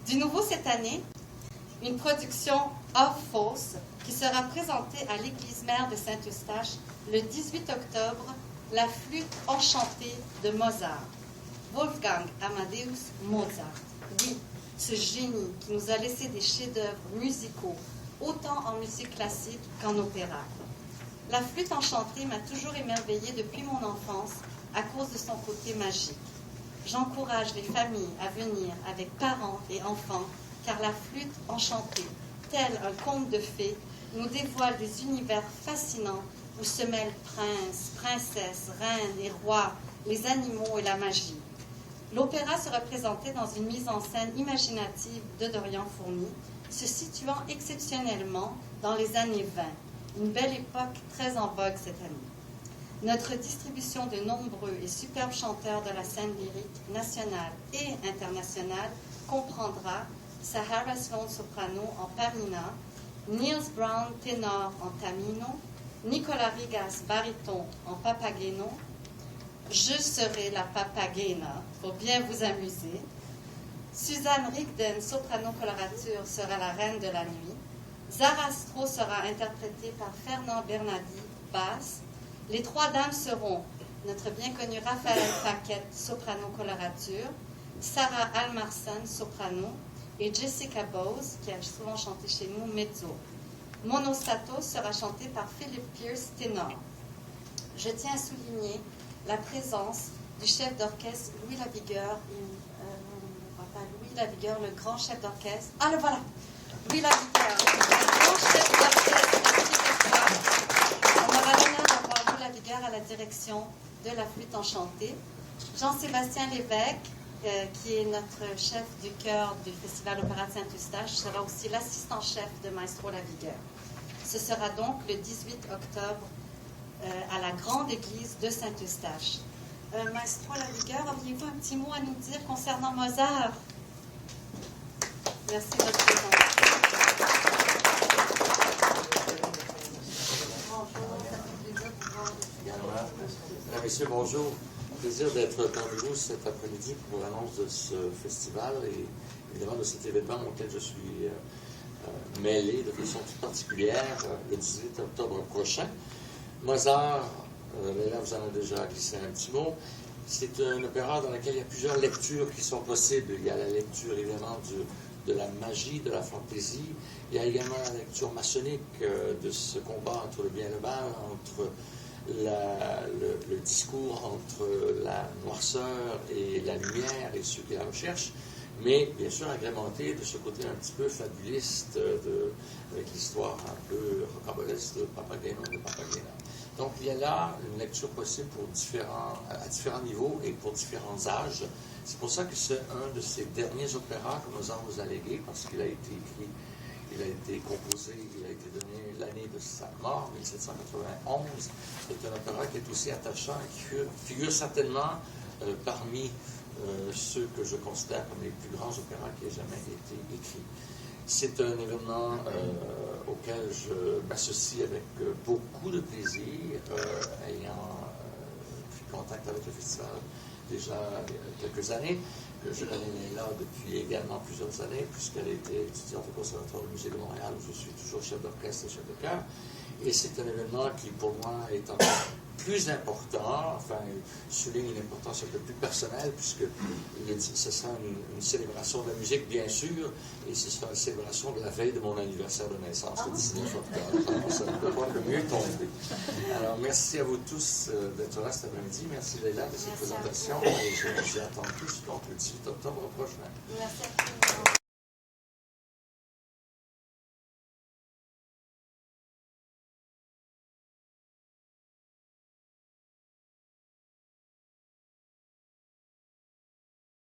Du nouveau cette année, une production off-fausse qui sera présentée à l'église mère de Saint-Eustache le 18 octobre, La flûte enchantée de Mozart. Wolfgang Amadeus Mozart. Oui, ce génie qui nous a laissé des chefs-d'œuvre musicaux, autant en musique classique qu'en opéra. La flûte enchantée m'a toujours émerveillée depuis mon enfance à cause de son côté magique. J'encourage les familles à venir avec parents et enfants, car la flûte enchantée, tel un conte de fées, nous dévoile des univers fascinants où se mêlent princes, princesses, reines et rois, les animaux et la magie. L'opéra sera présenté dans une mise en scène imaginative de Dorian Fourny, se situant exceptionnellement dans les années 20, une belle époque très en vogue cette année. Notre distribution de nombreux et superbes chanteurs de la scène lyrique nationale et internationale comprendra Sahara Sloan soprano en Pamina, Niels Brown ténor en Tamino, Nicolas Rigas baryton en Papageno, Je serai la Papagena pour bien vous amuser, Suzanne Rigden soprano colorature sera la reine de la nuit, Zarastro sera interprété par Fernand Bernardi basse. Les trois dames seront notre bien connu Raphaël Paquette, soprano colorature, Sarah Almarson, soprano, et Jessica Bowes, qui a souvent chanté chez nous, mezzo. Monostato sera chanté par Philip Pierce, ténor. Je tiens à souligner la présence du chef d'orchestre Louis Lavigueur, Louis Lavigueur, le grand chef d'orchestre. Ah, le voilà! Louis Lavigueur, le grand chef d'orchestre. On aura l'honneur d'avoir Louis Lavigueur à la direction de la flûte enchantée. Jean-Sébastien Lévesque, qui est notre chef du chœur du Festival Opéra de Saint-Eustache, sera aussi l'assistant-chef de Maestro Lavigueur. Ce sera donc le 18 octobre à la grande église de Saint-Eustache. Maestro Lavigueur, auriez-vous un petit mot à nous dire concernant Mozart? Merci de votre présence. Mesdames, Messieurs, bonjour. Plaisir d'être parmi vous cet après-midi pour l'annonce de ce festival et évidemment de cet événement auquel je suis mêlé de façon toute particulière le 18 octobre prochain. Mozart, là vous en avez déjà glissé un petit mot, c'est un opéra dans lequel il y a plusieurs lectures qui sont possibles. Il y a la lecture évidemment de la magie, de la fantaisie. Il y a également la lecture maçonnique de ce combat entre le bien et le mal, entre le discours entre la noirceur et la lumière et ceux qui la recherchent, mais bien sûr agrémenté de ce côté un petit peu fabuliste avec l'histoire un peu rocambolesque de Papageno. Donc il y a là une lecture possible à différents niveaux et pour différents âges. C'est pour ça que c'est un de ces derniers opéras que Mozart nous a légué, parce qu'il a été écrit, il a été composé, il a été donné l'année de sa mort, 1791. C'est un opéra qui est aussi attachant et qui figure certainement parmi ceux que je considère comme les plus grands opéras qui aient jamais été écrits. C'est un événement auquel je m'associe avec beaucoup de plaisir, ayant pris contact avec le festival déjà quelques années. Je connais là depuis également plusieurs années, puisqu'elle était étudiante au Conservatoire de musique de Montréal, où je suis toujours chef d'orchestre et chef de chœur. Et c'est un événement qui, pour moi, est encore plus important, enfin, souligne une importance un peu plus personnelle, puisque ce sera une célébration de la musique, bien sûr, et ce sera une célébration de la veille de mon anniversaire de naissance, le 19 octobre. Alors, ça ne peut pas le mieux tomber. Alors, merci à vous tous d'être là cet après-midi. Merci, Leila, de cette présentation. Et je vous attends tous donc le 18 octobre prochain. Merci à vous.